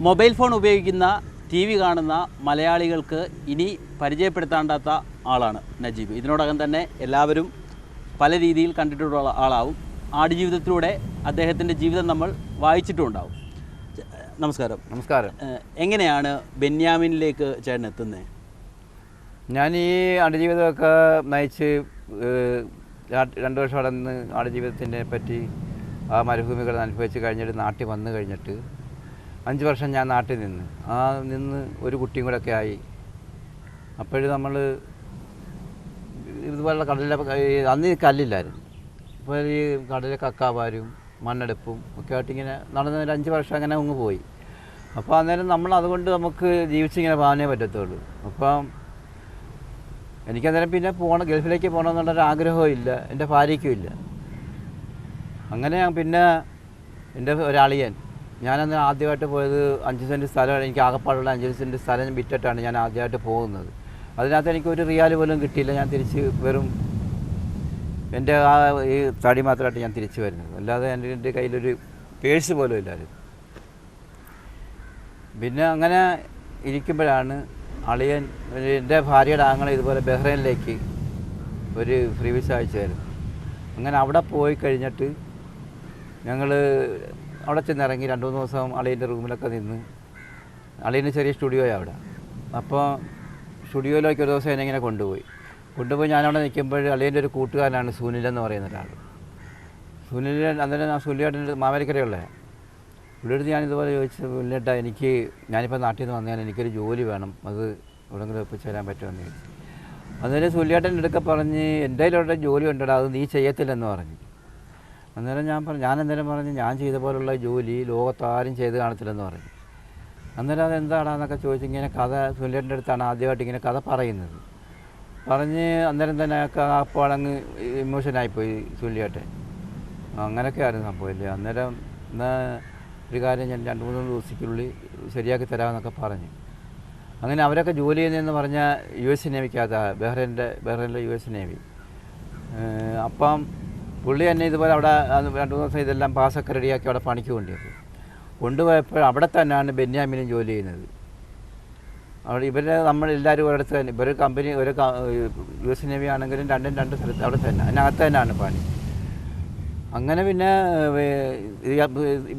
Mobile phone ഉപയോഗിക്കുന്ന T V കാണുന്ന മലയാളികൾക്ക് ഇനി പരിചയപ്പെടുത്താണ്ടാത്ത ആളാണ് നജീബ്. ഇതിനോടകം തന്നെ എല്ലാവരും പല രീതിയിൽ കണ്ടിട്ടുള്ള ആളാവും. ആടുജീവിതത്തിലൂടെ അദ്ദേഹത്തിൻ്റെ ജീവിതം നമ്മൾ വായിച്ചിട്ടുണ്ടാവും. നമസ്കാരം. നമസ്കാരം. എങ്ങനെയാണ് ബെന്യാമിനിലേക്ക് ചേട്ടൻ എത്തുന്നത്? ഞാൻ ഈ ആടുജീവിതമൊക്കെ നയിച്ച് 2 വർഷം അവിടെ നിന്ന് ആടുജീവിതത്തിനെ പറ്റി ആ മരുഭൂമികൾ അനുഭവിച്ച് കഴിഞ്ഞിട്ട് നാട്ടിൽ വന്നു കഴിഞ്ഞിട്ട് 5 വർഷം ഞാൻ നാട്ടിൽ നിന്ന് ഒരു കുട്ടിയും കൂടെ ഒക്കെ ആയി. അപ്പോഴും നമ്മൾ ഇതുപോലുള്ള കടലിലെ അന്ന് ഈ കല്ലില്ലായിരുന്നു. ഇപ്പോൾ ഈ കടലിലെ കക്കാവാരും മണ്ണെടുപ്പും ഒക്കെ ആയിട്ട് ഇങ്ങനെ നടന്ന 5 വർഷം അങ്ങനെ അങ്ങ് പോയി. അപ്പോൾ അന്നേരം നമ്മൾ അതുകൊണ്ട് നമുക്ക് ജീവിച്ചിങ്ങനെ പോകാനേ പറ്റത്തുള്ളൂ. അപ്പം എനിക്കന്നേരം പിന്നെ ഗൾഫിലേക്ക് പോകണമെന്നുള്ളൊരു ആഗ്രഹവും ഇല്ല, എൻ്റെ ഭാര്യയ്ക്കും ഇല്ല. അങ്ങനെ ഞാൻ പിന്നെ എൻ്റെ ഒരാളിയൻ, ഞാനന്ന് ആദ്യമായിട്ട് പോയത് 5 സെൻറ്റ് സ്ഥലം, എനിക്ക് ആകപ്പാടുള്ള 5 സെൻറ്റ് സ്ഥലം വിറ്റിട്ടാണ് ഞാൻ ആദ്യമായിട്ട് പോകുന്നത്. അതിനകത്ത് എനിക്ക് ഒരു റിയാൽ പോലും കിട്ടിയില്ല. ഞാൻ തിരിച്ച് വെറും എൻ്റെ ഈ തടി മാത്രമായിട്ട് ഞാൻ തിരിച്ചു വരുന്നത്, അല്ലാതെ എൻ്റെ കയ്യിലൊരു പേഴ്സ് പോലും ഇല്ലായിരുന്നു. പിന്നെ അങ്ങനെ ഇരിക്കുമ്പോഴാണ് അളിയൻ എൻ്റെ ഭാര്യയുടെ ആങ്ങളെ ഇതുപോലെ ബഹ്റൈനിലേക്ക് ഒരു ഫ്രീ വിസ അയച്ചു തരും. അങ്ങനെ അവിടെ പോയി കഴിഞ്ഞിട്ട് ഞങ്ങൾ അവിടെ ചെന്നിറങ്ങി 2-3 ദിവസം അളിയൻ്റെ റൂമിലൊക്കെ നിന്ന്. അളിയൻ്റെ ചെറിയ സ്റ്റുഡിയോയാണ് അവിടെ. അപ്പോൾ സ്റ്റുഡിയോയിലേക്ക് ഒരു ദിവസം എന്നെ ഇങ്ങനെ കൊണ്ടുപോയി ഞാനവിടെ നിൽക്കുമ്പോൾ അളിയൻ്റെ ഒരു കൂട്ടുകാരനാണ് സുനിലെന്ന് പറയുന്ന ഒരാൾ. സുനിൽ അന്നേരം ആ സുനിലേട്ടൻ്റെ മാവേലിക്കരയുള്ള പുള്ളിയെടുത്ത് ഞാനിതുപോലെ ചോദിച്ചു, പുള്ളിയേട്ടാ ഞാനിപ്പോൾ നാട്ടിൽ നിന്ന് വന്നാൽ എനിക്കൊരു ജോലി വേണം, അത് എവിടെയെങ്കിലും ഒപ്പിച്ച് തരാൻ പറ്റുമെന്ന് ചോദിച്ചു. അന്നേരം സുനിലേട്ടൻ്റെ അടുക്ക പറഞ്ഞ് എൻ്റെ കയ്യിലോട്ട് ജോലി ഉണ്ടടാ, അത് നീ ചെയ്യത്തില്ലെന്ന് പറഞ്ഞു. അന്നേരം ഞാനെന്നേരം പറഞ്ഞു ഞാൻ ചെയ്ത പോലുള്ള ജോലി ലോകത്താരും ചെയ്ത് കാണത്തില്ലെന്ന് പറഞ്ഞു. അന്നേരം അതെന്താടാന്നൊക്കെ ചോദിച്ചു. ഇങ്ങനെ കഥ സുനിലേട്ടൻ്റെ അടുത്താണ് ആദ്യമായിട്ട് ഇങ്ങനെ കഥ പറയുന്നത്. പറഞ്ഞ് അന്നേരം തന്നെ അപ്പോൾ അങ്ങ് ഇമോഷനായിപ്പോയി സുനിലേട്ടൻ. അങ്ങനെയൊക്കെ ആയിരുന്നു സംഭവമില്ലേ. അന്നേരം എന്നാൽ ഒരു കാര്യം ഞാൻ 2-3 ദിവസത്തിനുള്ളിൽ ശരിയാക്കി തരാമെന്നൊക്കെ പറഞ്ഞു. അങ്ങനെ അവരൊക്കെ ജോലി ചെയ്യുന്നതെന്ന് പറഞ്ഞാൽ US നേവിക്കകത്ത്, ബഹ്റൈനിലെ US നേവി. അപ്പം പുള്ളി തന്നെ ഇതുപോലെ അവിടെ 2 ദിവസം ഇതെല്ലാം പാസ്സൊക്കെ റെഡിയാക്കി അവിടെ പണിക്ക് കൊണ്ടുപോയപ്പോൾ അവിടെ തന്നെയാണ് ബെന്യാമിനും ജോലി ചെയ്യുന്നത്. അവിടെ നമ്മളെല്ലാവരും ഒരിടത്ത് തന്നെ, ഇവർ കമ്പനി ഒരു US നേവി ആണെങ്കിലും 2 സ്ഥലത്ത് അവിടെ തന്നെ, അതിനകത്ത് തന്നെയാണ് പണി. അങ്ങനെ പിന്നെ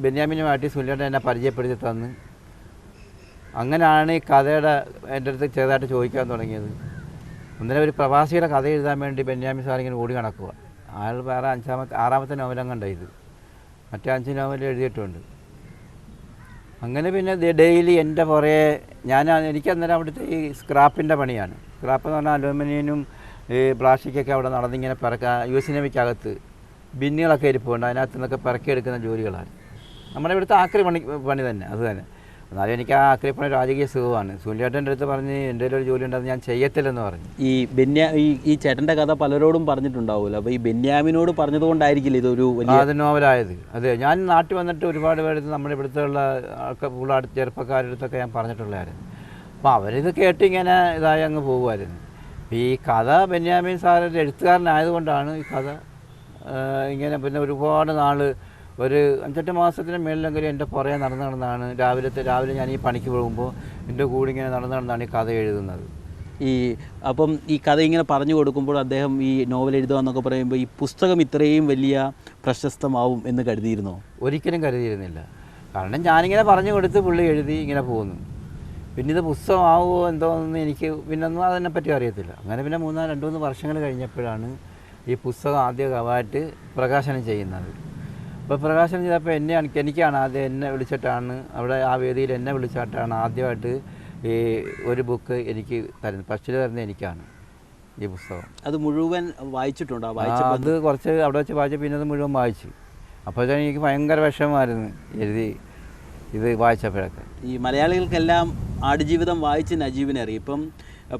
ബെന്യാമിനുമായിട്ട് സുനിലേട്ടൻ എന്നെ പരിചയപ്പെടുത്തി തന്ന്. അങ്ങനെയാണ് ഈ കഥയുടെ എൻ്റെ അടുത്ത് ചെറുതായിട്ട് ചോദിക്കാൻ തുടങ്ങിയത്. ഒന്നിനെ ഒരു പ്രവാസിയുടെ കഥ എഴുതാൻ വേണ്ടി ബെന്യാമിൻ സാറിങ്ങനെ ഓടി നടക്കുക. അയാൾ വേറെ 6ാമത്തെ നോവലങ്ങണ്ട ഇത്, മറ്റേ 5 നോവൽ എഴുതിയിട്ടുണ്ട്. അങ്ങനെ പിന്നെ ഡെയിലി എൻ്റെ പുറകെ എനിക്കന്നേരം അവിടുത്തെ ഈ സ്ക്രാപ്പിൻ്റെ പണിയാണ്. സ്ക്രാപ്പ് എന്ന് പറഞ്ഞാൽ അലൂമിനിയനും ഈ പ്ലാസ്റ്റിക്കൊക്കെ അവിടെ നടന്നിങ്ങനെ US നേവിക്കകത്ത് ബിന്നുകളൊക്കെ ഇരിപ്പുണ്ട്, അതിനകത്ത് നിന്നൊക്കെ പിറക്കിയെടുക്കുന്ന ജോലികളാണ്. നമ്മുടെ ഇവിടുത്തെ ആക്രി പണി തന്നെ, അത് തന്നെ. എന്നാലും എനിക്ക് ആ ആക്രി പണി രാജകീയ സുഖമാണ്. സുനിലേട്ടൻ്റെ അടുത്ത് പറഞ്ഞ് എൻ്റെ ഒരു ജോലി ഉണ്ടെന്ന് ഞാൻ ചെയ്യത്തില്ലെന്ന് പറഞ്ഞു. ഈ ചേട്ടൻ്റെ കഥ പലരോടും പറഞ്ഞിട്ടുണ്ടാവുമല്ലോ, അപ്പോൾ ഈ ബെന്യാമിനോട് പറഞ്ഞതുകൊണ്ടായിരിക്കില്ല ഇതൊരു വലിയ നോവലായത്? അതെ, ഞാൻ നാട്ടിൽ വന്നിട്ട് ഒരുപാട് പേരെടുത്ത് നമ്മുടെ ഇവിടുത്തെ ഉള്ള ചെറുപ്പക്കാരുടെ അടുത്തൊക്കെ ഞാൻ പറഞ്ഞിട്ടുള്ളതായിരുന്നു. അപ്പോൾ അവരിത് കേട്ടിങ്ങനെ ഇതായി അങ്ങ് പോകുമായിരുന്നു. ഈ കഥ ബെന്യാമിൻ സാറിൻ്റെ എഴുത്തുകാരനായതുകൊണ്ടാണ് ഈ കഥ ഇങ്ങനെ. പിന്നെ ഒരുപാട് നാൾ, ഒരു 5-8 മാസത്തിന് മേളിലെങ്കിലും എൻ്റെ പുറകെ നടന്നാണ്. രാവിലെ ഞാൻ ഈ പണിക്ക് പോകുമ്പോൾ എൻ്റെ കൂടെ ഇങ്ങനെ നടന്നാണ് ഈ കഥ എഴുതുന്നത്. അപ്പം ഈ കഥ ഇങ്ങനെ പറഞ്ഞു കൊടുക്കുമ്പോൾ അദ്ദേഹം ഈ നോവൽ എഴുതുക എന്നൊക്കെ പറയുമ്പോൾ ഈ പുസ്തകം ഇത്രയും വലിയ പ്രശസ്തമാവും എന്ന് കരുതിയിരുന്നോ? ഒരിക്കലും കരുതിയിരുന്നില്ല. കാരണം ഞാനിങ്ങനെ പറഞ്ഞു കൊടുത്ത് പുള്ളി എഴുതി ഇങ്ങനെ പോകുന്നു. പിന്നെ ഇത് പുസ്തകമാവുമോ എന്തോന്ന് എനിക്ക് പിന്നൊന്നും അതിനെപ്പറ്റി അറിയത്തില്ല. അങ്ങനെ പിന്നെ 2-3 വർഷങ്ങൾ കഴിഞ്ഞപ്പോഴാണ് ഈ പുസ്തകം ആദ്യമായിട്ട് പ്രകാശനം ചെയ്യുന്നത്. അപ്പോൾ പ്രകാശനം ചെയ്തപ്പോൾ എനിക്കാണ് ആദ്യം എന്നെ വിളിച്ചിട്ടാണ്, അവിടെ ആ വേദിയിൽ എന്നെ വിളിച്ചിട്ടാണ് ആദ്യമായിട്ട് ഈ ഒരു ബുക്ക് എനിക്ക് തരുന്നത്. ഫസ്റ്റിൽ തരുന്നത് എനിക്കാണ് ഈ പുസ്തകം. അത് മുഴുവൻ വായിച്ചിട്ടുണ്ടോ? അത് കുറച്ച് അവിടെ വെച്ച് വായിച്ചു, പിന്നെ അത് മുഴുവൻ വായിച്ചു. അപ്പോഴത്തേക്കും എനിക്ക് ഭയങ്കര വിഷമമായിരുന്നു എഴുതി ഇത് വായിച്ചപ്പോഴൊക്കെ. ഈ മലയാളികൾക്കെല്ലാം ആടുജീവിതം വായിച്ച് നജീബിനെ അറിയും. ഇപ്പം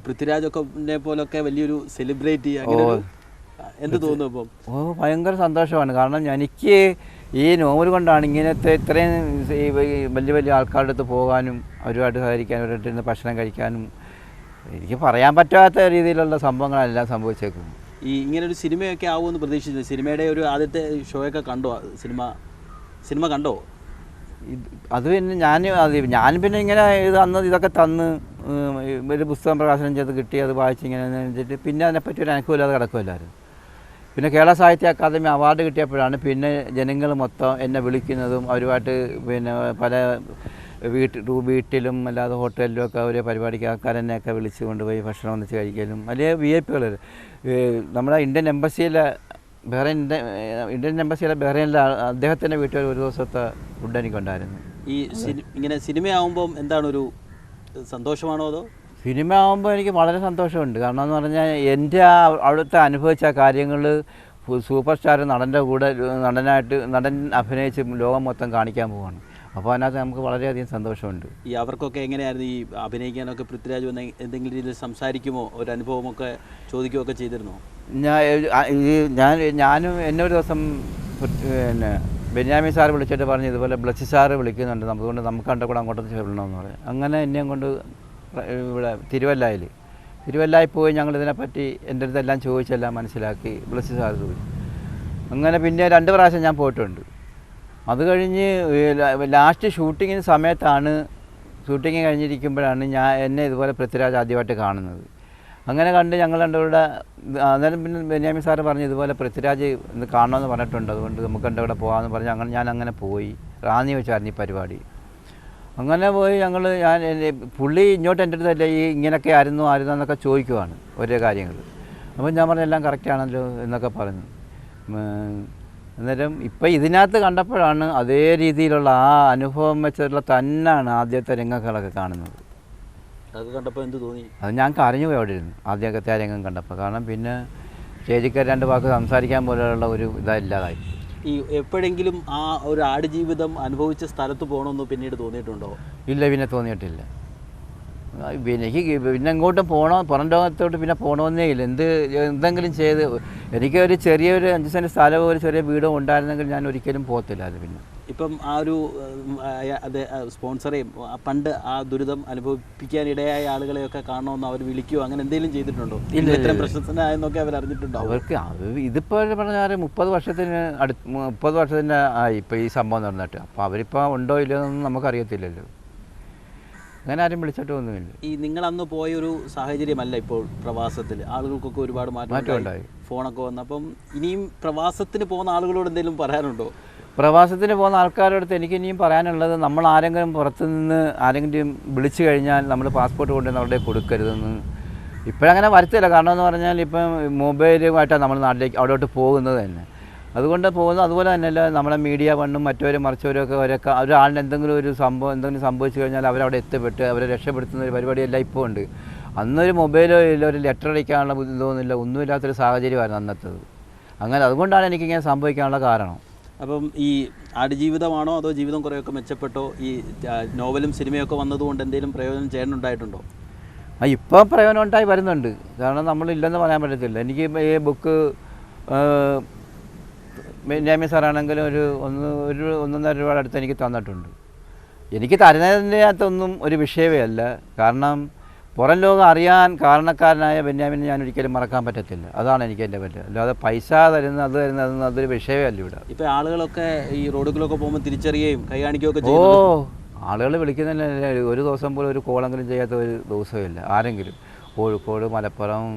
പൃഥ്വിരാജൊക്കെ പോലൊക്കെ വലിയൊരു സെലിബ്രിറ്റി, എന്ത് തോന്നുന്നു ഇപ്പം? ഭയങ്കര സന്തോഷമാണ്. കാരണം എനിക്ക് ഈ നോവൽ കൊണ്ടാണ് ഇങ്ങനത്തെ ഇത്രയും വലിയ വലിയ ആൾക്കാരുടെ അടുത്ത് പോകാനും അവരുമായിട്ട് സഹകരിക്കാനും അവരുടെ നിന്ന് ഭക്ഷണം കഴിക്കാനും എനിക്ക് പറയാൻ പറ്റാത്ത രീതിയിലുള്ള സംഭവങ്ങളെല്ലാം സംഭവിച്ചേക്കും. ഇങ്ങനൊരു സിനിമയൊക്കെ ആവുമെന്ന് പ്രതീക്ഷിച്ചു. സിനിമയുടെ ഒരു ആദ്യത്തെ ഷോയൊക്കെ കണ്ടോ? സിനിമ കണ്ടോ? അത് പിന്നെ ഞാൻ പിന്നെ ഇങ്ങനെ ഇത് അന്ന് ഇതൊക്കെ തന്ന് ഒരു പുസ്തകം പ്രകാശനം ചെയ്ത് കിട്ടി, അത് വായിച്ച് ഇങ്ങനെ വെച്ചിട്ട് പിന്നെ അതിനെപ്പറ്റി ഒരു അനുഭവമില്ലാതെ കിടക്കുമല്ലായിരുന്നു. പിന്നെ കേരള സാഹിത്യ അക്കാദമി അവാർഡ് കിട്ടിയപ്പോഴാണ് പിന്നെ ജനങ്ങൾ മൊത്തം എന്നെ വിളിക്കുന്നതും അവരുമായിട്ട് പിന്നെ പല വീട്ടിലും അല്ലാതെ ഹോട്ടലിലും ഒക്കെ ഒരു പരിപാടിക്ക് ആൾക്കാരെന്നെയൊക്കെ വിളിച്ച് കൊണ്ടുപോയി ഭക്ഷണം ഒന്നിച്ച് കഴിക്കലും വലിയ VIP നമ്മുടെ ഇന്ത്യൻ എംബസിയിലെ ബഹ്റൈനിലെ അദ്ദേഹത്തിൻ്റെ വീട്ടിൽ ഒരു ദിവസത്തെ ഫുഡ് എനിക്കുണ്ടായിരുന്നു. ഈ ഇങ്ങനെ സിനിമയാകുമ്പം എന്താണ് ഒരു സന്തോഷമാണോ അതോ? സിനിമ ആകുമ്പോൾ എനിക്ക് വളരെ സന്തോഷമുണ്ട്. കാരണം എന്ന് പറഞ്ഞാൽ എൻ്റെ അവിടുത്തെ അനുഭവിച്ച കാര്യങ്ങൾ സൂപ്പർ സ്റ്റാർ നടൻ അഭിനയിച്ച് ലോകം മൊത്തം കാണിക്കാൻ പോവുകയാണ്. അപ്പോൾ അതിനകത്ത് നമുക്ക് വളരെയധികം സന്തോഷമുണ്ട്. ഈ അവർക്കൊക്കെ എങ്ങനെയായിരുന്നു ഈ അഭിനയിക്കാനൊക്കെ പൃഥ്വിരാജ് വന്ന് എന്തെങ്കിലും രീതിയിൽ സംസാരിക്കുമോ, ഒരു അനുഭവമൊക്കെ ചോദിക്കുകയൊക്കെ ചെയ്തിരുന്നോ? ഞാനും എന്നെ ഒരു ദിവസം പിന്നെ ബെന്യാമിൻ സാർ വിളിച്ചിട്ട് പറഞ്ഞു ഇതുപോലെ ബ്ലസ്സി സാറ് വിളിക്കുന്നുണ്ട്, അതുകൊണ്ട് നമുക്ക് കണ്ട കൂടെ അങ്ങോട്ടൊന്ന് ചെല്ലണമെന്ന് പറഞ്ഞു. അങ്ങനെ എന്നെയും കൊണ്ട് ഇവിടെ തിരുവല്ലായിൽ പോയി ഞങ്ങൾ ഇതിനെപ്പറ്റി എൻ്റെ അടുത്തെല്ലാം ചോദിച്ചെല്ലാം മനസ്സിലാക്കി ബ്ലസ്സി സാർ പോയി. അങ്ങനെ പിന്നെ 2 പ്രാവശ്യം ഞാൻ പോയിട്ടുണ്ട്. അത് കഴിഞ്ഞ് ലാസ്റ്റ് ഷൂട്ടിങ് കഴിഞ്ഞിരിക്കുമ്പോഴാണ് എന്നെ ഇതുപോലെ പൃഥ്വിരാജ് ആദ്യമായിട്ട് കാണുന്നത്. അങ്ങനെ കണ്ട് ഞങ്ങൾ രണ്ടുകൂടെ അന്നേരം പിന്നെ ബെന്യാമിൻ സാറ് പറഞ്ഞു ഇതുപോലെ പൃഥ്വിരാജ് ഇന്ന് കാണണമെന്ന് പറഞ്ഞിട്ടുണ്ട്, അതുകൊണ്ട് നമുക്ക് രണ്ടുകൂടെ പോകാമെന്ന് പറഞ്ഞ് ഞാൻ അങ്ങനെ പോയി. റാന്നി വെച്ചായിരുന്നു ഈ പരിപാടി. അങ്ങനെ പോയി പുള്ളി ഇങ്ങോട്ട് എൻ്റെ അടുത്തല്ലേ ഇങ്ങനെയൊക്കെ ആയിരുന്നു എന്നൊക്കെ ചോദിക്കുവാണ് ഓരോ കാര്യങ്ങൾ. അപ്പോൾ ഞാൻ പറഞ്ഞു എല്ലാം കറക്റ്റാണല്ലോ എന്നൊക്കെ പറഞ്ഞു. അന്നേരം ഇപ്പം ഇതിനകത്ത് കണ്ടപ്പോഴാണ് അതേ രീതിയിലുള്ള ആ അനുഭവം വെച്ചിട്ടുള്ള തന്നെയാണ് ആദ്യത്തെ രംഗങ്ങളൊക്കെ കാണുന്നത്. അത് കണ്ടപ്പോൾ എന്ത് തോന്നി? അത് ഞാൻ കരഞ്ഞു പോയി അവിടെ ഇരുന്നു ആദ്യമൊക്കെ ആ രംഗം കണ്ടപ്പോൾ. കാരണം പിന്നെ സ്റ്റേജിൽ 2 വാക്ക് സംസാരിക്കാൻ പോലെയുള്ള ഒരു ഇല്ലാതായി. ഈ എപ്പോഴെങ്കിലും ആ ഒരു ആടുജീവിതം അനുഭവിച്ച സ്ഥലത്ത് പോകണമെന്ന് പിന്നീട് തോന്നിയിട്ടുണ്ടോ? ഇല്ല, പിന്നെ തോന്നിയിട്ടില്ല. എനിക്ക് പിന്നെ എങ്ങോട്ടും പുറം ലോകത്തോട്ട് പിന്നെ പോകണമെന്നേ ഇല്ല. എന്തെങ്കിലും ചെയ്ത് എനിക്കൊരു ചെറിയൊരു 5 സെൻറ്റ് സ്ഥലവും ഒരു ചെറിയ വീടും ഉണ്ടായിരുന്നെങ്കിൽ ഞാൻ ഒരിക്കലും പോകത്തില്ല. അത് പിന്നെ ഇപ്പം ആ ഒരു സ്പോൺസറേയും പണ്ട് ആ ദുരിതം അനുഭവിപ്പിക്കാനിടയായ ആളുകളെയൊക്കെ കാണണമെന്ന് അവർ വിളിക്കുകയോ അങ്ങനെ എന്തെങ്കിലും ചെയ്തിട്ടുണ്ടോ? ഇല്ല, ഇത്രയും പ്രശസ്തനായെന്നൊക്കെ അവർ അറിഞ്ഞിട്ടുണ്ടോ? അവർക്ക് ഇതിപ്പോൾ പറഞ്ഞാൽ 30 വർഷത്തിന് ആയി ഇപ്പോൾ ഈ സംഭവം നടന്നിട്ട്. അപ്പോൾ അവരിപ്പോൾ ഉണ്ടോ ഇല്ലയോ എന്നൊന്നും നമുക്കറിയത്തില്ലല്ലോ. അങ്ങനെ ആരും വിളിച്ചിട്ടൊന്നുമില്ല. ഈ നിങ്ങൾ അന്ന് പോയൊരു സാഹചര്യമല്ല ഇപ്പോൾ പ്രവാസത്തിൽ. ആളുകൾക്കൊക്കെ ഒരുപാട് മാറ്റം ഉണ്ടായി, ഫോണൊക്കെ വന്നു. അപ്പം ഇനിയും പ്രവാസത്തിന് പോകുന്ന ആളുകളോട് എന്തെങ്കിലും പറയാനുണ്ടോ? പ്രവാസത്തിന് പോകുന്ന ആൾക്കാരോടത്ത് എനിക്ക് ഇനിയും പറയാനുള്ളത്, നമ്മൾ ആരെങ്കിലും പുറത്തുനിന്ന് ആരെങ്കിലും വിളിച്ചു കഴിഞ്ഞാൽ നമ്മൾ പാസ്പോർട്ട് കൊണ്ടുവന്ന് അവിടെ കൊടുക്കരുതെന്ന്. ഇപ്പോഴങ്ങനെ വരത്തില്ല. കാരണം എന്ന് പറഞ്ഞാൽ ഇപ്പം മൊബൈലുമായിട്ടാണ് നമ്മൾ നാട്ടിലേക്ക് അവിടോട്ട് പോകുന്നത് തന്നെ. അതുകൊണ്ട് പോകുന്നത് അതുപോലെ തന്നെയല്ല നമ്മളെ മീഡിയ വണ്ണും മറ്റവരും മറിച്ചവരും ഒക്കെ ഒരാളിന് എന്തെങ്കിലും സംഭവിച്ചു കഴിഞ്ഞാൽ അവരവിടെ എത്തിപ്പെട്ട് അവരെ രക്ഷപ്പെടുത്തുന്ന ഒരു പരിപാടിയെല്ലാം ഇപ്പോൾ ഉണ്ട്. അന്നൊരു മൊബൈലോ ഇല്ല, ഒരു ലെറ്റർ അടിക്കാനുള്ള ഇതൊന്നുമില്ല, ഒന്നുമില്ലാത്തൊരു സാഹചര്യമായിരുന്നു അന്നത്തത്. അങ്ങനെ അതുകൊണ്ടാണ് എനിക്കിങ്ങനെ സംഭവിക്കാനുള്ള കാരണം. അപ്പം ഈ ആടുജീവിതമാണോ അതോ ജീവിതം കുറേയൊക്കെ മെച്ചപ്പെട്ടോ? ഈ നോവലും സിനിമയൊക്കെ വന്നതുകൊണ്ട് എന്തെങ്കിലും പ്രയോജനം ചെയ്യാനുണ്ടായിട്ടുണ്ടോ? ഇപ്പം പ്രയോജനം ഉണ്ടായി വരുന്നുണ്ട്. കാരണം നമ്മളില്ലെന്ന് പറയാൻ പറ്റത്തില്ല. എനിക്ക് ഈ ബുക്ക് ബെന്യാമിൻ സാറാണെങ്കിലും ഒരു 1.5 രൂപയുടെ അടുത്ത് എനിക്ക് തന്നിട്ടുണ്ട്. എനിക്ക് തരുന്നതിൻ്റെ അകത്തൊന്നും ഒരു വിഷയമേ അല്ല. കാരണം പുറം ലോകം അറിയാൻ കാരണക്കാരനായ ബെന്യാമിനെ ഞാൻ ഒരിക്കലും മറക്കാൻ പറ്റത്തില്ല. അതാണ് എനിക്ക് എൻ്റെ പറ്റുക. അല്ലാതെ പൈസ തരുന്നത് അതൊരു വിഷയമേ അല്ല ഇവിടെ. ഇപ്പോൾ ആളുകളൊക്കെ ഈ റോഡുകളൊക്കെ പോകുമ്പോൾ തിരിച്ചറിയുകയും കൈ കാണിക്കുകയൊക്കെ ചെയ്യും. ആളുകൾ വിളിക്കുന്നതന്നെ ഒരു ദിവസം പോലും ഒരു കോളെങ്കിലും ചെയ്യാത്ത ഒരു ദിവസമില്ല. ആരെങ്കിലും കോഴിക്കോട്, മലപ്പുറം,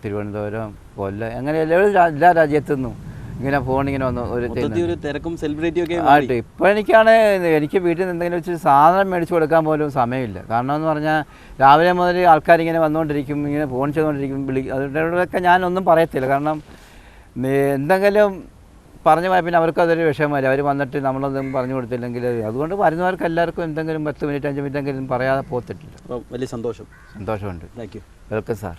തിരുവനന്തപുരം, കൊല്ലം അങ്ങനെ എല്ലാ രാജ്യത്തുനിന്നും ഇങ്ങനെ ഫോണിങ്ങനെ വന്നു ഒരു തിരക്കും സെലിബ്രിറ്റിയും ഒക്കെ ആയിട്ട്. ഇപ്പോൾ എനിക്ക് വീട്ടിൽ നിന്ന് എന്തെങ്കിലും വെച്ച് സാധനം മേടിച്ച് കൊടുക്കാൻ പോലും സമയമില്ല. കാരണം എന്ന് പറഞ്ഞാൽ രാവിലെ മുതൽ ആൾക്കാരിങ്ങനെ വന്നുകൊണ്ടിരിക്കും, ഇങ്ങനെ ഫോൺ ചെയ്തുകൊണ്ടിരിക്കും, അതിനോടൊക്കെ ഞാനൊന്നും പറയത്തില്ല. കാരണം എന്തെങ്കിലും പറഞ്ഞു പോയാൽ പിന്നെ അവർക്കതൊരു വിഷമമല്ല. അവർ വന്നിട്ട് നമ്മളൊന്നും പറഞ്ഞു കൊടുത്തില്ലെങ്കിൽ അതുകൊണ്ട് വരുന്നവർക്ക് എല്ലാവർക്കും എന്തെങ്കിലും 10 മിനിറ്റ് 5 മിനിറ്റ് എങ്കിലും പറയാതെ പോകത്തില്ല. വലിയ സന്തോഷമുണ്ട്. Thank you. Welcome sir.